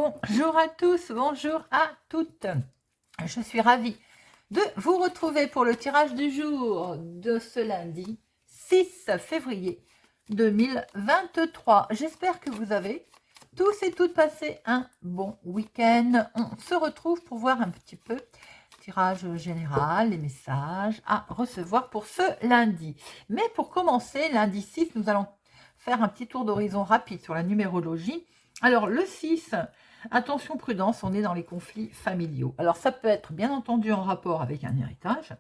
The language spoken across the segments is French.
Bonjour à tous, bonjour à toutes. Je suis ravie de vous retrouver pour le tirage du jour de ce lundi 6 février 2023. J'espère que vous avez tous et toutes passé un bon week-end. On se retrouve pour voir un petit peu tirage général, les messages à recevoir pour ce lundi. Mais pour commencer, lundi 6, nous allons faire un petit tour d'horizon rapide sur la numérologie. Alors, le 6, attention, prudence, on est dans les conflits familiaux. Alors, ça peut être bien entendu en rapport avec un héritage,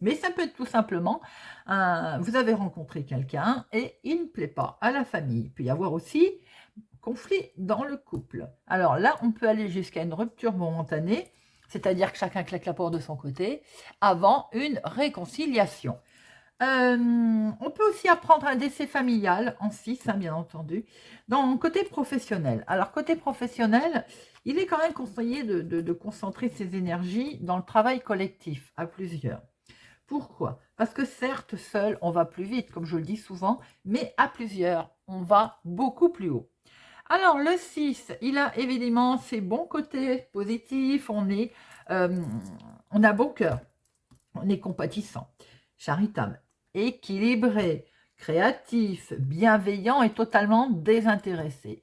mais ça peut être tout simplement, vous avez rencontré quelqu'un et il ne plaît pas à la famille. Il peut y avoir aussi conflit dans le couple. Alors là, on peut aller jusqu'à une rupture momentanée, c'est-à-dire que chacun claque la porte de son côté, avant une réconciliation. On peut aussi apprendre un décès familial en 6, bien entendu, dans le côté professionnel. Alors, côté professionnel, il est quand même conseillé de concentrer ses énergies dans le travail collectif, à plusieurs. Pourquoi? Parce que certes, seul, on va plus vite, comme je le dis souvent, mais à plusieurs, on va beaucoup plus haut. Alors, le 6, il a évidemment ses bons côtés positifs, on a bon cœur, on est compatissant, charitable, équilibré, créatif, bienveillant et totalement désintéressé.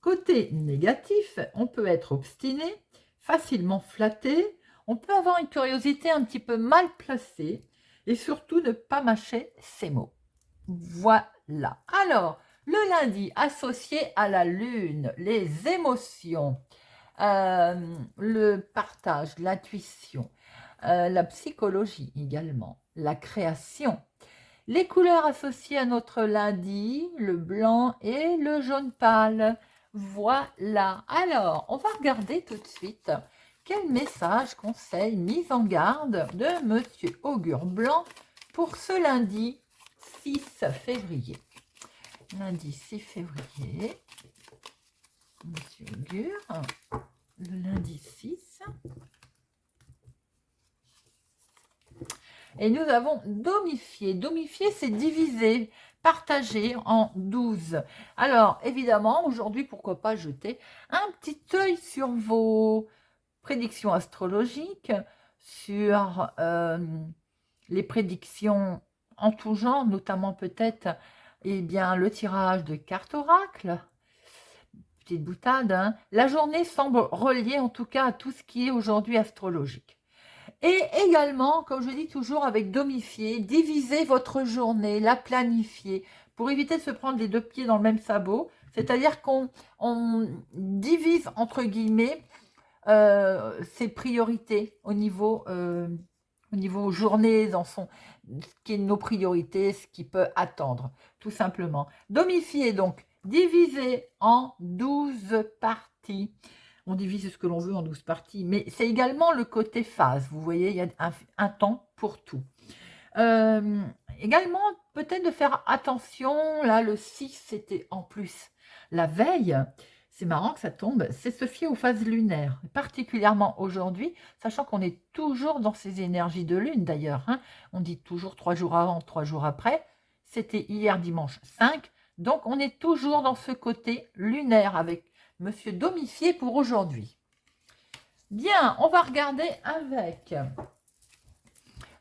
Côté négatif, on peut être obstiné, facilement flatté, on peut avoir une curiosité un petit peu mal placée et surtout ne pas mâcher ses mots. Voilà. Alors, le lundi associé à la lune, les émotions, le partage, l'intuition, la psychologie également, la création. Les couleurs associées à notre lundi, le blanc et le jaune pâle. Voilà. Alors, on va regarder tout de suite quel message, conseil, mise en garde de Monsieur Augure Blanc pour ce lundi 6 février. Lundi 6 février, Monsieur Augure, le lundi 6. Et nous avons domifié. Domifié, c'est diviser, partager en 12. Alors, évidemment, aujourd'hui, pourquoi pas jeter un petit œil sur vos prédictions astrologiques, sur les prédictions en tout genre, notamment peut-être le tirage de cartes oracle. Petite boutade, hein. La journée semble reliée en tout cas à tout ce qui est aujourd'hui astrologique. Et également, comme je dis toujours, avec domifier, diviser votre journée, la planifier, pour éviter de se prendre les deux pieds dans le même sabot. C'est-à-dire qu'on divise, entre guillemets, ses priorités au niveau journée, ce qui est nos priorités, ce qui peut attendre, tout simplement. Domifier, donc, diviser en 12 parties. On divise ce que l'on veut en 12 parties, mais c'est également le côté phase. Vous voyez, il y a un temps pour tout. Également, peut-être de faire attention, là, le 6, c'était en plus la veille. C'est marrant que ça tombe, c'est se fier aux phases lunaires, particulièrement aujourd'hui, sachant qu'on est toujours dans ces énergies de lune d'ailleurs. Hein. On dit toujours 3 jours avant, 3 jours après. C'était hier dimanche 5, donc on est toujours dans ce côté lunaire avec Monsieur Domifié pour aujourd'hui. Bien, on va regarder avec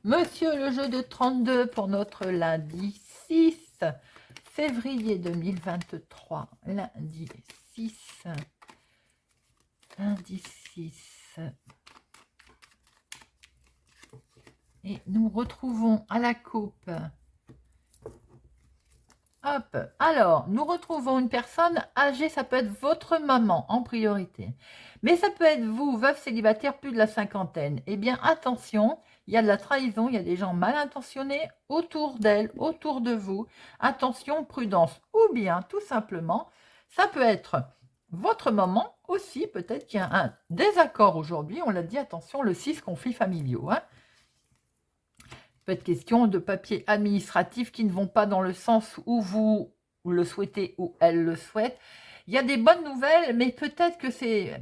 Monsieur le jeu de 32 pour notre lundi 6 février 2023. Lundi 6. Lundi 6. Et nous retrouvons à la coupe. Hop, alors, nous retrouvons une personne âgée, ça peut être votre maman en priorité. Mais ça peut être vous, veuve célibataire, plus de la cinquantaine. Eh bien, attention, il y a de la trahison, il y a des gens mal intentionnés autour d'elle, autour de vous. Attention, prudence. Ou bien, tout simplement, ça peut être votre maman aussi, peut-être qu'il y a un désaccord aujourd'hui. On l'a dit, attention, le 6, conflits familiaux, hein. Peut être question de papiers administratifs qui ne vont pas dans le sens où vous le souhaitez ou elle le souhaite. Il y a des bonnes nouvelles, mais peut-être que ces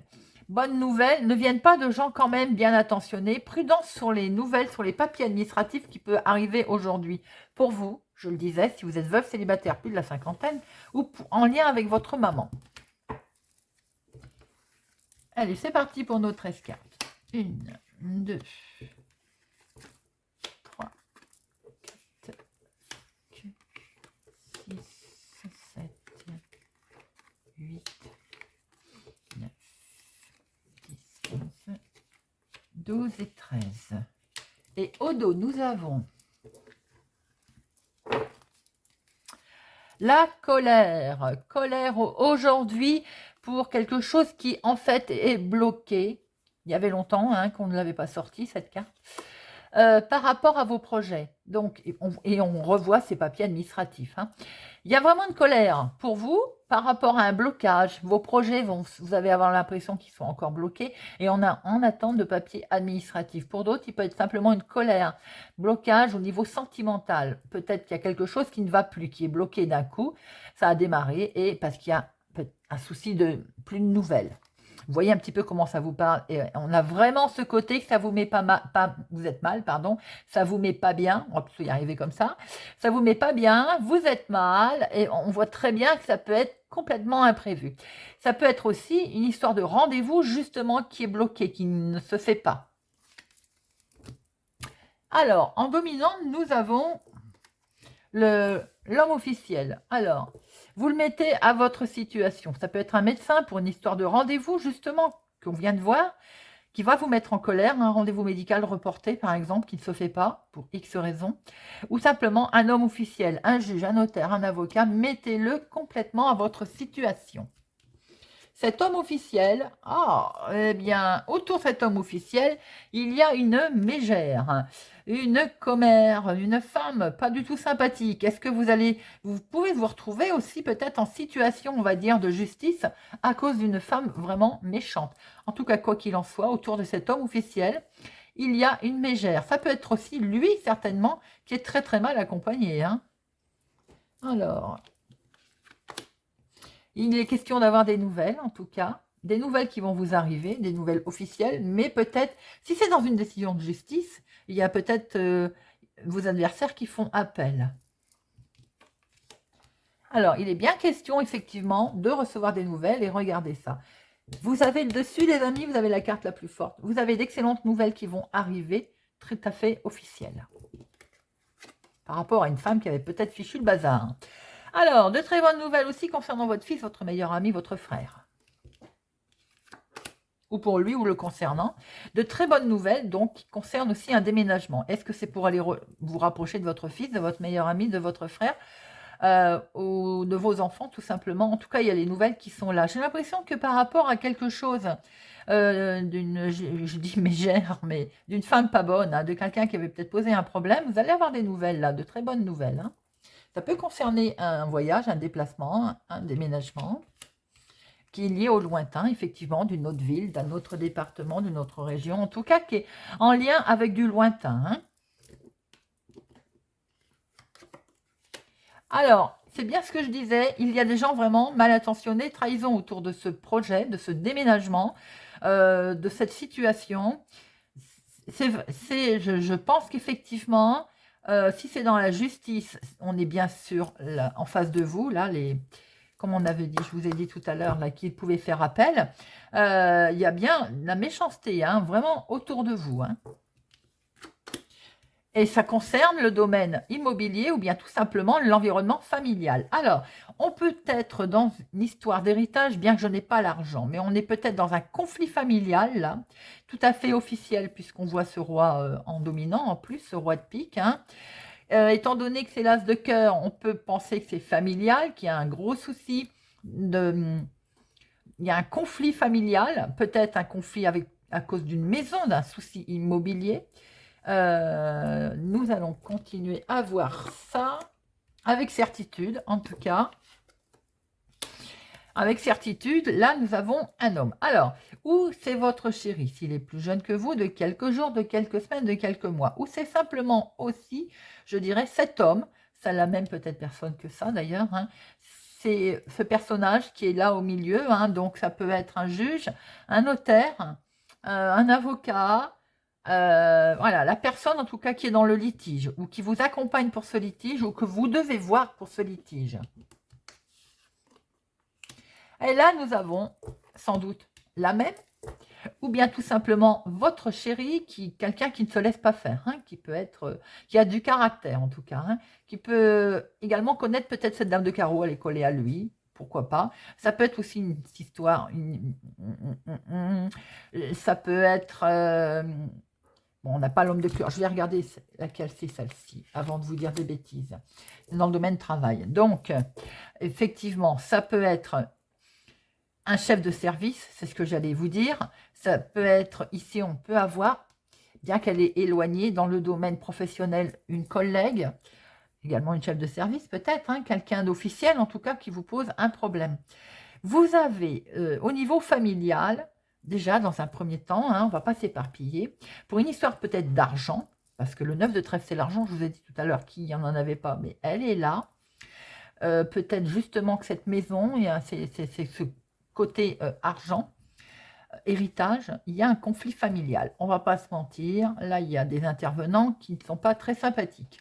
bonnes nouvelles ne viennent pas de gens quand même bien attentionnés. Prudence sur les nouvelles, sur les papiers administratifs qui peuvent arriver aujourd'hui. Pour vous, je le disais, si vous êtes veuve célibataire plus de la cinquantaine ou en lien avec votre maman. Allez, c'est parti pour nos 13 cartes. 1, 2, 3, 4, 5, 6, 7, 8, 9, 10, 11, 12 et 13. Et au dos, nous avons la colère. Colère aujourd'hui pour quelque chose qui en fait est bloqué. Il y avait longtemps qu'on ne l'avait pas sorti cette carte. Par rapport à vos projets. Donc, et on revoit ces papiers administratifs. Il y a vraiment une colère pour vous par rapport à un blocage. Vos projets, vous allez avoir l'impression qu'ils sont encore bloqués et on a en attente de papiers administratifs. Pour d'autres, il peut être simplement une colère, blocage au niveau sentimental. Peut-être qu'il y a quelque chose qui ne va plus, qui est bloqué d'un coup. Ça a démarré et parce qu'il y a un souci de plus de nouvelles. Vous voyez un petit peu comment ça vous parle. Et on a vraiment ce côté que ça vous met pas mal, vous êtes mal, pardon, ça vous met pas bien. On va plutôt y arriver comme ça. Ça vous met pas bien, vous êtes mal, et on voit très bien que ça peut être complètement imprévu. Ça peut être aussi une histoire de rendez-vous justement qui est bloqué, qui ne se fait pas. Alors, en dominant, nous avons l'homme officiel. Alors, vous le mettez à votre situation. Ça peut être un médecin pour une histoire de rendez-vous, justement, qu'on vient de voir, qui va vous mettre en colère, un rendez-vous médical reporté, par exemple, qui ne se fait pas, pour X raisons. Ou simplement un homme officiel, un juge, un notaire, un avocat. Mettez-le complètement à votre situation. Cet homme officiel, eh bien, autour de cet homme officiel, il y a une mégère, une commère, une femme pas du tout sympathique. Est-ce que vous pouvez vous retrouver aussi peut-être en situation, on va dire, de justice à cause d'une femme vraiment méchante. En tout cas, quoi qu'il en soit, autour de cet homme officiel, il y a une mégère. Ça peut être aussi lui, certainement, qui est très très mal accompagné. Alors... il est question d'avoir des nouvelles, en tout cas, des nouvelles qui vont vous arriver, des nouvelles officielles, mais peut-être, si c'est dans une décision de justice, il y a peut-être vos adversaires qui font appel. Alors, il est bien question, effectivement, de recevoir des nouvelles, et regardez ça. Vous avez le dessus, les amis, vous avez la carte la plus forte. Vous avez d'excellentes nouvelles qui vont arriver, tout à fait officielles. Par rapport à une femme qui avait peut-être fichu le bazar. Alors, de très bonnes nouvelles aussi concernant votre fils, votre meilleur ami, votre frère. Ou pour lui ou le concernant. De très bonnes nouvelles, donc, qui concernent aussi un déménagement. Est-ce que c'est pour aller vous rapprocher de votre fils, de votre meilleur ami, de votre frère ou de vos enfants, tout simplement. En tout cas, il y a les nouvelles qui sont là. J'ai l'impression que par rapport à quelque chose je dis mégère, mais d'une femme pas bonne, de quelqu'un qui avait peut-être posé un problème, vous allez avoir des nouvelles là, de très bonnes nouvelles. Ça peut concerner un voyage, un déplacement, un déménagement qui est lié au lointain, effectivement, d'une autre ville, d'un autre département, d'une autre région, en tout cas qui est en lien avec du lointain. Alors, c'est bien ce que je disais, il y a des gens vraiment mal intentionnés, trahison autour de ce projet, de ce déménagement, de cette situation. Je pense qu'effectivement, si c'est dans la justice, on est bien sûr là, en face de vous, là, comme on avait dit, je vous ai dit tout à l'heure, là, qu'ils pouvaient faire appel. Il y a bien la méchanceté, vraiment autour de vous. Et ça concerne le domaine immobilier ou bien tout simplement l'environnement familial. Alors, on peut être dans une histoire d'héritage, bien que je n'ai pas l'argent, mais on est peut-être dans un conflit familial, là, tout à fait officiel, puisqu'on voit ce roi en dominant, en plus, ce roi de pique. Étant donné que c'est l'as de cœur, on peut penser que c'est familial, qu'il y a un gros souci, il y a un conflit familial, peut-être un conflit à cause d'une maison, d'un souci immobilier. Nous allons continuer à voir ça avec certitude, en tout cas. Avec certitude, là, nous avons un homme. Alors, où c'est votre chéri? S'il est plus jeune que vous, de quelques jours, de quelques semaines, de quelques mois. Ou c'est simplement aussi, je dirais, cet homme. Ça la même peut-être personne que ça, d'ailleurs. C'est ce personnage qui est là au milieu. Donc, ça peut être un juge, un notaire, un avocat. Voilà, la personne en tout cas qui est dans le litige ou qui vous accompagne pour ce litige ou que vous devez voir pour ce litige. Et là, nous avons sans doute la même ou bien tout simplement votre chéri, quelqu'un qui ne se laisse pas faire, hein, qui peut être, qui a du caractère en tout cas, hein, qui peut également connaître peut-être cette dame de carreau, elle est collée à lui, pourquoi pas. Ça peut être aussi une histoire, ça peut être, bon, on n'a pas l'homme de cœur, je vais regarder laquelle c'est celle-ci, avant de vous dire des bêtises, dans le domaine travail. Donc, effectivement, ça peut être un chef de service, c'est ce que j'allais vous dire. Ça peut être, ici, on peut avoir, bien qu'elle est éloignée dans le domaine professionnel, une collègue, également une chef de service peut-être, hein, quelqu'un d'officiel en tout cas qui vous pose un problème. Vous avez, au niveau familial, déjà dans un premier temps, hein, on ne va pas s'éparpiller, pour une histoire peut-être d'argent, parce que le 9 de trèfle c'est l'argent, je vous ai dit tout à l'heure qu'il n'y en avait pas, mais elle est là. Peut-être justement que cette maison, c'est ce côté argent, héritage, il y a un conflit familial. On ne va pas se mentir, là il y a des intervenants qui ne sont pas très sympathiques.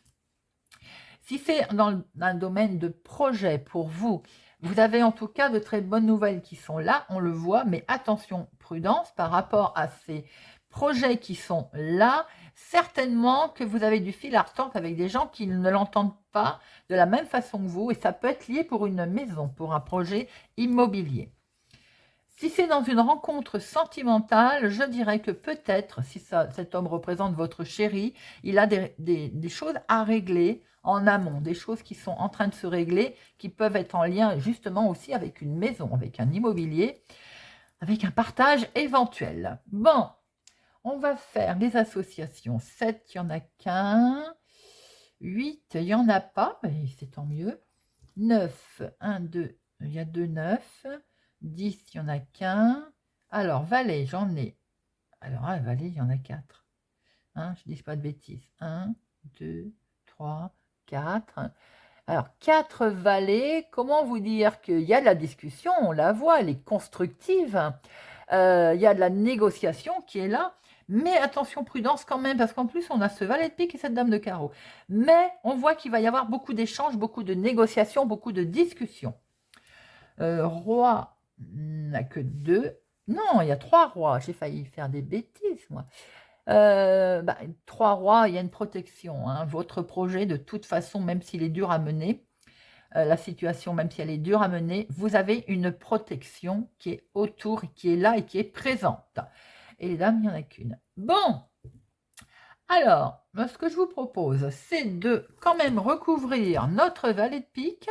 Si c'est dans un domaine de projet pour vous, vous avez en tout cas de très bonnes nouvelles qui sont là, on le voit, mais attention, prudence par rapport à ces projets qui sont là, certainement que vous avez du fil à retordre avec des gens qui ne l'entendent pas de la même façon que vous, et ça peut être lié pour une maison, pour un projet immobilier. Si c'est dans une rencontre sentimentale, je dirais que peut-être, si cet homme représente votre chéri, il a des choses à régler en amont, des choses qui sont en train de se régler, qui peuvent être en lien justement aussi avec une maison, avec un immobilier, avec un partage éventuel. Bon, on va faire les associations. 7, il n'y en a qu'un. 8, il n'y en a pas, mais c'est tant mieux. 9, 1, 2, il y a 2 9. 10, il n'y en a qu'un. Alors, valet, j'en ai. Alors, valet, il y en a 4. Hein, je ne dis pas de bêtises. 1, 2, 3, 4. Alors, 4 valets, comment vous dire qu'il y a de la discussion, on la voit, elle est constructive. Il y a de la négociation qui est là. Mais attention, prudence quand même, parce qu'en plus, on a ce valet de pique et cette dame de carreau. Mais on voit qu'il va y avoir beaucoup d'échanges, beaucoup de négociations, beaucoup de discussions. Roi n'a que 2. Non, il y a 3 rois. J'ai failli faire des bêtises, moi. 3 rois, il y a une protection. Hein. Votre projet, de toute façon, même s'il est dur à mener, la situation, même si elle est dure à mener, vous avez une protection qui est autour, qui est là et qui est présente. Et les dames, il n'y en a qu'une. Bon, alors, ce que je vous propose, c'est de quand même recouvrir notre valet de pique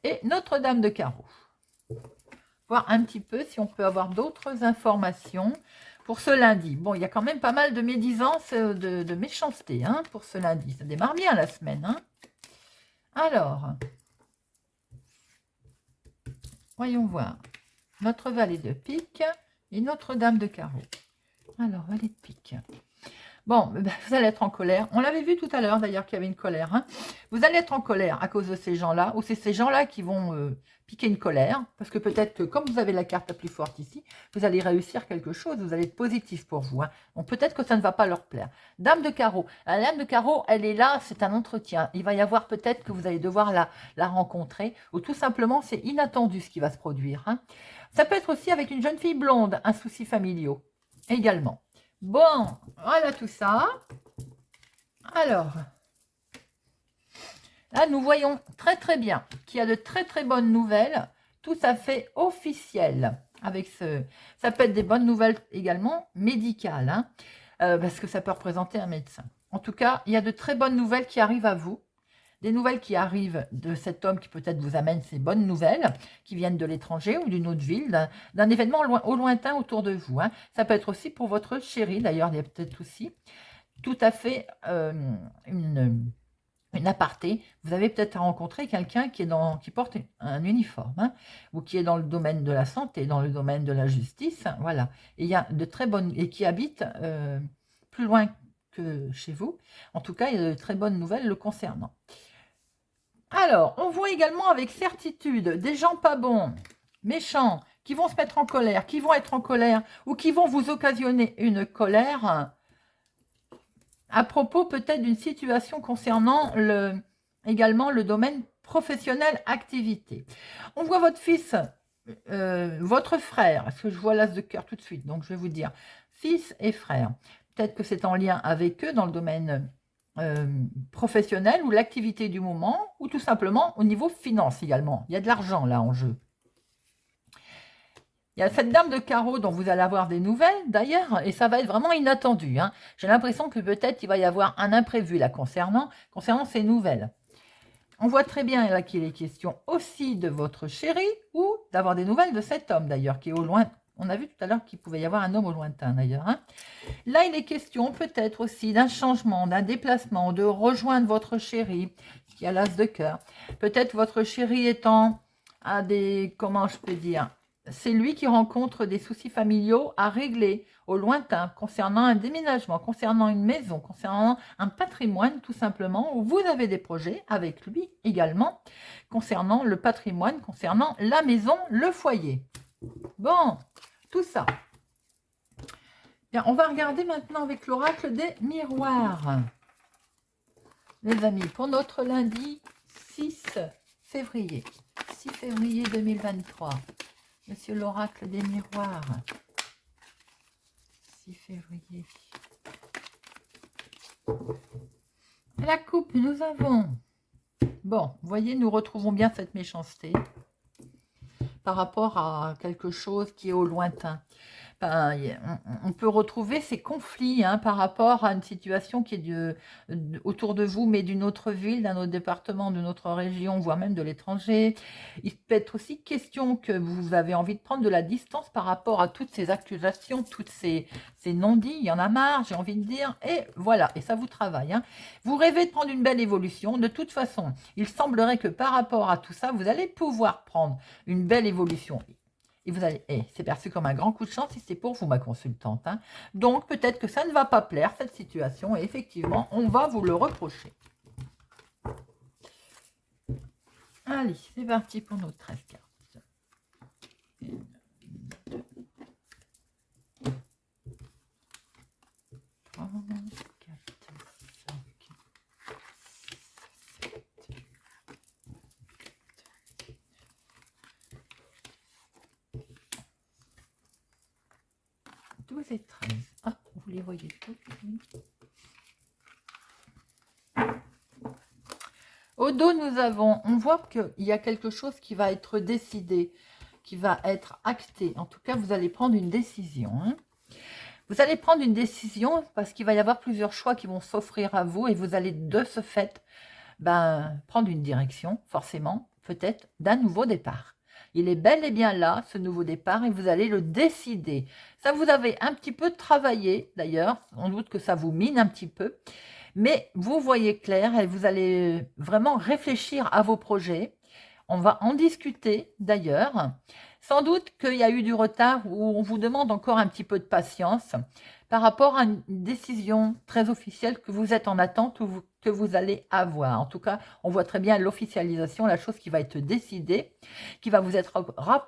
et notre dame de carreau. Voir un petit peu si on peut avoir d'autres informations pour ce lundi. Bon, il y a quand même pas mal de médisance, de méchanceté hein, pour ce lundi. Ça démarre bien la semaine. Hein. Alors, voyons voir. Notre valet de pique et notre dame de carreau. Alors, valet de pique. Bon, vous allez être en colère. On l'avait vu tout à l'heure d'ailleurs qu'il y avait une colère. Hein. Vous allez être en colère à cause de ces gens-là, ou c'est ces gens-là qui vont piquer une colère, parce que peut-être que comme vous avez la carte la plus forte ici, vous allez réussir quelque chose, vous allez être positif pour vous. Hein. Donc peut-être que ça ne va pas leur plaire. Dame de carreau. La dame de carreau, elle est là, c'est un entretien. Il va y avoir peut-être que vous allez devoir la rencontrer, ou tout simplement c'est inattendu ce qui va se produire. Hein. Ça peut être aussi avec une jeune fille blonde, un souci familial également. Bon, voilà tout ça. Alors, là, nous voyons très très bien qu'il y a de très très bonnes nouvelles, tout à fait officielles. Avec ça peut être des bonnes nouvelles également médicales, hein, parce que ça peut représenter un médecin. En tout cas, il y a de très bonnes nouvelles qui arrivent à vous. Des nouvelles qui arrivent de cet homme qui peut-être vous amène ces bonnes nouvelles, qui viennent de l'étranger ou d'une autre ville, d'un événement au lointain autour de vous. Hein. Ça peut être aussi pour votre chéri, d'ailleurs, il y a peut-être aussi tout à fait une aparté. Vous avez peut-être rencontré quelqu'un qui porte un uniforme, hein, ou qui est dans le domaine de la santé, dans le domaine de la justice, voilà. Et il y a de très bonnes, et qui habite plus loin que chez vous. En tout cas, il y a de très bonnes nouvelles le concernant. Alors, on voit également avec certitude des gens pas bons, méchants, qui vont se mettre en colère, qui vont être en colère, ou qui vont vous occasionner une colère à propos peut-être d'une situation concernant également le domaine professionnel activité. On voit votre fils votre frère, parce que je vois l'as de cœur tout de suite, donc je vais vous dire fils et frère. Peut-être que c'est en lien avec eux dans le domaine professionnel ou l'activité du moment, ou tout simplement au niveau finance également. Il y a de l'argent là en jeu. Il y a cette dame de carreau dont vous allez avoir des nouvelles d'ailleurs, et ça va être vraiment inattendu, hein. J'ai l'impression que peut-être il va y avoir un imprévu là concernant ces nouvelles. On voit très bien là qu'il est question aussi de votre chéri ou d'avoir des nouvelles de cet homme d'ailleurs qui est au loin. On a vu tout à l'heure qu'il pouvait y avoir un homme au lointain d'ailleurs, hein. Là, il est question peut-être aussi d'un changement, d'un déplacement, de rejoindre votre chéri, qui a l'as de cœur. Peut-être votre chéri étant à des, comment je peux dire, c'est lui qui rencontre des soucis familiaux à régler au lointain, concernant un déménagement, concernant une maison, concernant un patrimoine tout simplement, où vous avez des projets avec lui également, concernant le patrimoine, concernant la maison, le foyer. Bon, tout ça. Bien, on va regarder maintenant avec l'oracle des miroirs. Les amis, pour notre lundi 6 février. 6 février 2023. Monsieur l'oracle des miroirs. 6 février. La coupe, nous avons... Bon, vous voyez, nous retrouvons bien cette méchanceté par rapport à quelque chose qui est au lointain. On peut retrouver ces conflits par rapport à une situation qui est autour de vous, mais d'une autre ville, d'un autre département, d'une autre région, voire même de l'étranger. Il peut être aussi question que vous avez envie de prendre de la distance par rapport à toutes ces accusations, toutes ces non-dits. Il y en a marre, j'ai envie de dire. Et voilà, et ça vous travaille. Vous rêvez de prendre une belle évolution. De toute façon, il semblerait que par rapport à tout ça, vous allez pouvoir prendre une belle évolution. Et vous allez, c'est perçu comme un grand coup de chance si c'est pour vous, ma consultante. Donc, peut-être que ça ne va pas plaire, cette situation, et effectivement, on va vous le reprocher. Allez, c'est parti pour nos 13 cartes. 1, 2, 3, 4, 5, 12 et 13. Ah, vous les voyez toutes. Au dos, nous avons, on voit qu'il y a quelque chose qui va être décidé, qui va être acté. En tout cas, vous allez prendre une décision. Vous allez prendre une décision parce qu'il va y avoir plusieurs choix qui vont s'offrir à vous et vous allez de ce fait prendre une direction, forcément, peut-être d'un nouveau départ. Il est bel et bien là, ce nouveau départ, et vous allez le décider. Ça, vous avez un petit peu travaillé, d'ailleurs, sans doute que ça vous mine un petit peu, mais vous voyez clair et vous allez vraiment réfléchir à vos projets. On va en discuter, d'ailleurs. Sans doute qu'il y a eu du retard où on vous demande encore un petit peu de patience par rapport à une décision très officielle que vous êtes en attente ou que vous allez avoir. En tout cas, on voit très bien l'officialisation, la chose qui va être décidée, qui va vous être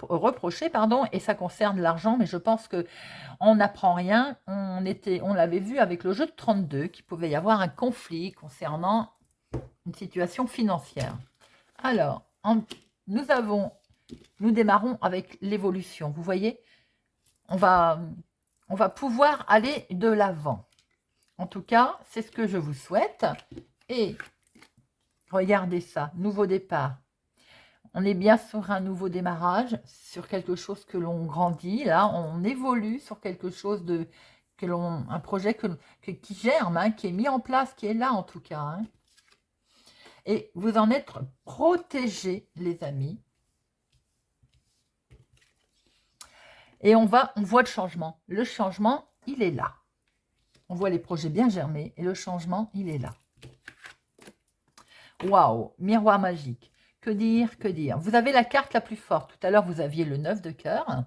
reprochée, et ça concerne l'argent, mais je pense qu'on n'apprend rien. On l'avait vu avec le jeu de 32, qu'il pouvait y avoir un conflit concernant une situation financière. Alors, nous démarrons avec l'évolution. Vous voyez, on va pouvoir aller de l'avant. En tout cas, c'est ce que je vous souhaite. Et regardez ça, nouveau départ. On est bien sur un nouveau démarrage, sur quelque chose que l'on grandit. Là, on évolue sur quelque chose un projet qui germe, qui est mis en place, qui est là en tout cas. Et vous en êtes protégés, les amis. Et on voit le changement. Le changement, il est là. On voit les projets bien germés et le changement, il est là. Waouh, miroir magique. Que dire, que dire. Vous avez la carte la plus forte. Tout à l'heure, vous aviez le 9 de cœur.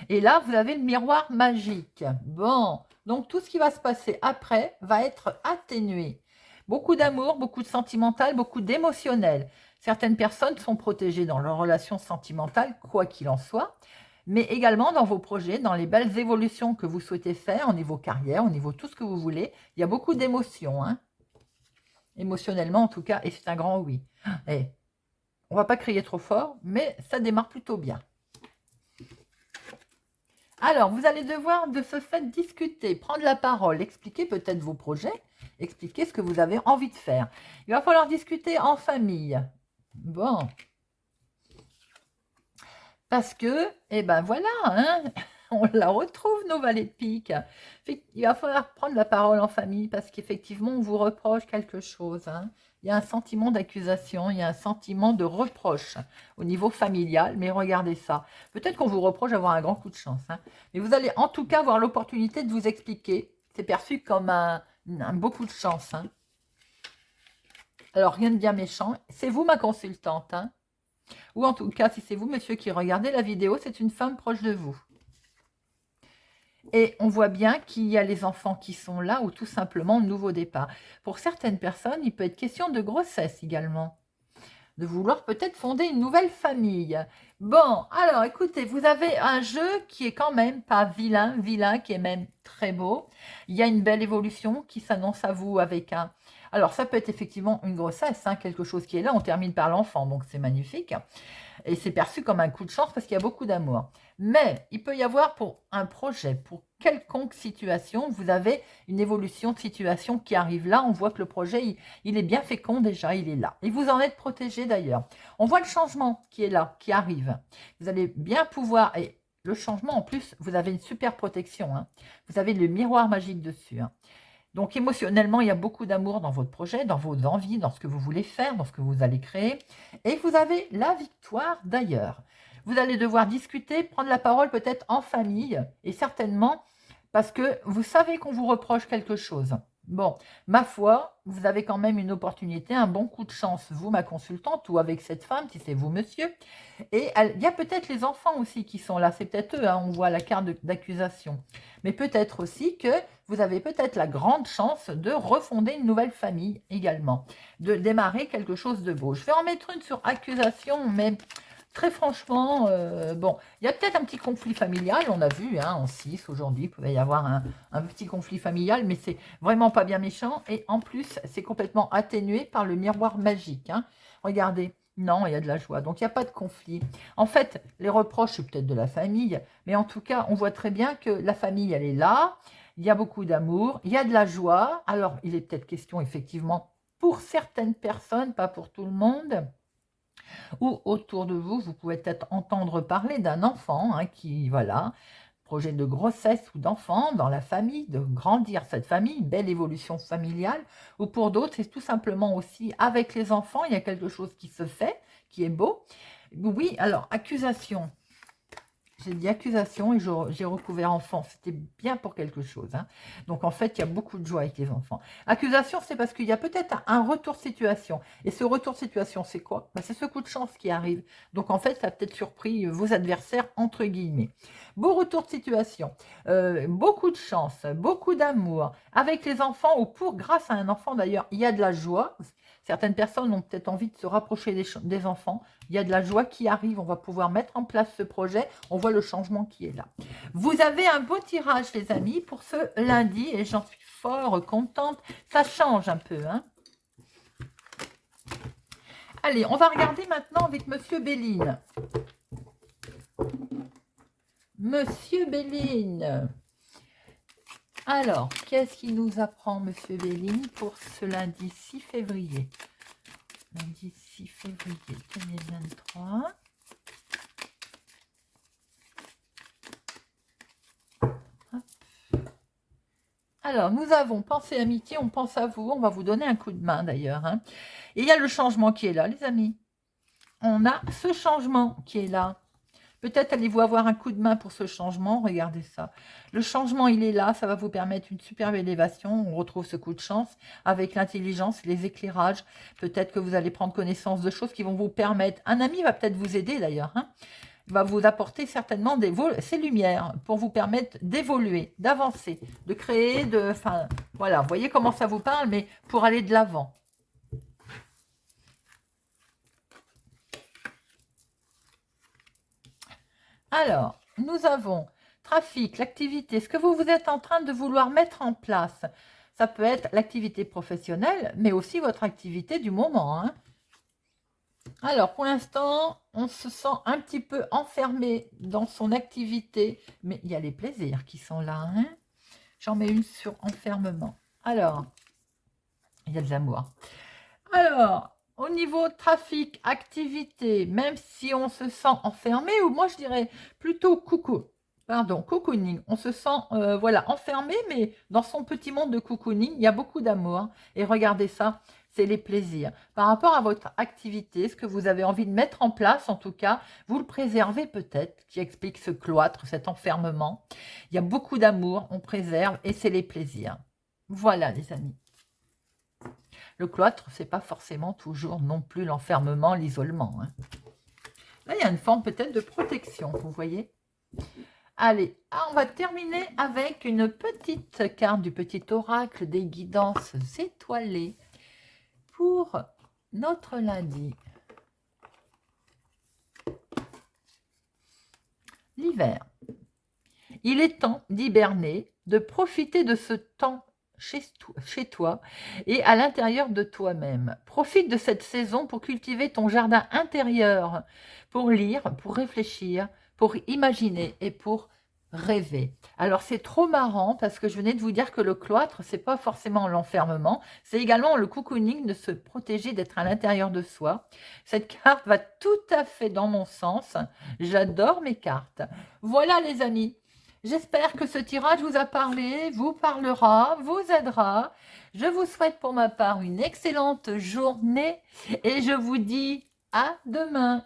Et là, vous avez le miroir magique. Bon, donc tout ce qui va se passer après va être atténué. Beaucoup d'amour, beaucoup de sentimental, beaucoup d'émotionnel. Certaines personnes sont protégées dans leurs relations sentimentales, quoi qu'il en soit, mais également dans vos projets, dans les belles évolutions que vous souhaitez faire au niveau carrière, au niveau tout ce que vous voulez. Il y a beaucoup d'émotions, émotionnellement en tout cas, et c'est un grand oui. Et on ne va pas crier trop fort, mais ça démarre plutôt bien. Alors, vous allez devoir de ce fait discuter, prendre la parole, expliquer peut-être vos projets, expliquer ce que vous avez envie de faire. Il va falloir discuter en famille. Bon, parce que, eh ben voilà, hein, on la retrouve, nos valets de pique. Il va falloir prendre la parole en famille parce qu'effectivement, on vous reproche quelque chose, hein. Il y a un sentiment d'accusation, il y a un sentiment de reproche au niveau familial, mais regardez ça. Peut-être qu'on vous reproche d'avoir un grand coup de chance, hein. Mais vous allez en tout cas avoir l'opportunité de vous expliquer. C'est perçu comme un beau coup de chance, hein. Alors, rien de bien méchant. C'est vous, ma consultante, hein. Ou en tout cas, si c'est vous, monsieur, qui regardez la vidéo, c'est une femme proche de vous. Et on voit bien qu'il y a les enfants qui sont là ou tout simplement nouveau départ. Pour certaines personnes, il peut être question de grossesse également, de vouloir peut-être fonder une nouvelle famille. Bon, alors écoutez, vous avez un jeu qui est quand même pas vilain, qui est même très beau. Il y a une belle évolution qui s'annonce à vous avec un... Alors ça peut être effectivement une grossesse, hein, quelque chose qui est là, on termine par l'enfant, donc c'est magnifique. Et c'est perçu comme un coup de chance parce qu'il y a beaucoup d'amour. Mais il peut y avoir pour un projet, pour quelconque situation, vous avez une évolution de situation qui arrive là. On voit que le projet, il est bien fécond déjà, il est là. Et vous en êtes protégé d'ailleurs. On voit le changement qui est là, qui arrive. Vous allez bien pouvoir... Et le changement, en plus, vous avez une super protection, hein. Vous avez le miroir magique dessus, hein. Donc émotionnellement, il y a beaucoup d'amour dans votre projet, dans vos envies, dans ce que vous voulez faire, dans ce que vous allez créer. Et vous avez la victoire d'ailleurs. Vous allez devoir discuter, prendre la parole peut-être en famille et certainement parce que vous savez qu'on vous reproche quelque chose. Bon, ma foi, vous avez quand même une opportunité, un bon coup de chance, vous, ma consultante, ou avec cette femme, si c'est vous, monsieur. Et il y a peut-être les enfants aussi qui sont là, c'est peut-être eux, hein, on voit la carte d'accusation. Mais peut-être aussi que vous avez peut-être la grande chance de refonder une nouvelle famille également, de démarrer quelque chose de beau. Je vais en mettre une sur accusation, mais très franchement, bon, il y a peut-être un petit conflit familial, on a vu, hein, en 6 aujourd'hui, il pouvait y avoir un petit conflit familial, mais c'est vraiment pas bien méchant, et en plus, c'est complètement atténué par le miroir magique, hein. Regardez, non, il y a de la joie, donc il n'y a pas de conflit. En fait, les reproches, c'est peut-être de la famille, mais en tout cas, on voit très bien que la famille, elle est là, il y a beaucoup d'amour, il y a de la joie, alors il est peut-être question, effectivement, pour certaines personnes, pas pour tout le monde, ou autour de vous, vous pouvez peut-être entendre parler d'un enfant, hein, qui, voilà, projet de grossesse ou d'enfant dans la famille, de grandir cette famille, belle évolution familiale, ou pour d'autres, c'est tout simplement aussi avec les enfants, il y a quelque chose qui se fait, qui est beau. Oui, alors, accusation. J'ai dit accusation et j'ai recouvert enfant. C'était bien pour quelque chose, hein. Donc, en fait, il y a beaucoup de joie avec les enfants. Accusation, c'est parce qu'il y a peut-être un retour de situation. Et ce retour de situation, c'est quoi? C'est ce coup de chance qui arrive. Donc, en fait, ça a peut-être surpris vos adversaires, entre guillemets. Beau retour de situation. Beaucoup de chance, beaucoup d'amour. Avec les enfants, ou grâce à un enfant d'ailleurs, il y a de la joie. Certaines personnes ont peut-être envie de se rapprocher des enfants. Il y a de la joie qui arrive. On va pouvoir mettre en place ce projet. On voit le changement qui est là. Vous avez un beau tirage, les amis, pour ce lundi. Et j'en suis fort contente. Ça change un peu, hein. Allez, on va regarder maintenant avec Monsieur Béline. Monsieur Béline. Alors, qu'est-ce qu'il nous apprend, Monsieur Béline, pour ce lundi 6 février? Lundi 6 février 2023. Alors, nous avons pensé amitié, on pense à vous, on va vous donner un coup de main d'ailleurs, hein. Et il y a le changement qui est là, les amis. On a ce changement qui est là. Peut-être allez-vous avoir un coup de main pour ce changement. Regardez ça. Le changement, il est là. Ça va vous permettre une superbe élévation. On retrouve ce coup de chance avec l'intelligence, les éclairages. Peut-être que vous allez prendre connaissance de choses qui vont vous permettre. Un ami va peut-être vous aider d'ailleurs, hein. Il va vous apporter certainement ces lumières pour vous permettre d'évoluer, d'avancer, de créer, enfin, voilà. Vous voyez comment ça vous parle, mais pour aller de l'avant. Alors, nous avons trafic, l'activité, ce que vous êtes en train de vouloir mettre en place. Ça peut être l'activité professionnelle, mais aussi votre activité du moment, hein. Alors, pour l'instant, on se sent un petit peu enfermé dans son activité, mais il y a les plaisirs qui sont là, hein. J'en mets une sur enfermement. Alors, il y a de l'amour. Alors, au niveau trafic, activité, même si on se sent enfermé, ou moi je dirais plutôt cocooning, on se sent voilà, enfermé, mais dans son petit monde de cocooning, il y a beaucoup d'amour. Et regardez ça, c'est les plaisirs. Par rapport à votre activité, ce que vous avez envie de mettre en place, en tout cas, vous le préservez peut-être, qui explique ce cloître, cet enfermement. Il y a beaucoup d'amour, on préserve, et c'est les plaisirs. Voilà les amis. Le cloître, c'est pas forcément toujours non plus l'enfermement, l'isolement, hein. Là, il y a une forme peut-être de protection, vous voyez. Allez, on va terminer avec une petite carte du petit oracle des guidances étoilées pour notre lundi. L'hiver. Il est temps d'hiberner, de profiter de ce temps chez toi et à l'intérieur de toi-même. Profite de cette saison pour cultiver ton jardin intérieur, pour lire, pour réfléchir, pour imaginer et pour rêver. Alors c'est trop marrant parce que je venais de vous dire que le cloître, c'est pas forcément l'enfermement, c'est également le cocooning, de se protéger, d'être à l'intérieur de soi. Cette carte va tout à fait dans mon sens. J'adore mes cartes. Voilà les amis. J'espère que ce tirage vous a parlé, vous parlera, vous aidera. Je vous souhaite pour ma part une excellente journée et je vous dis à demain.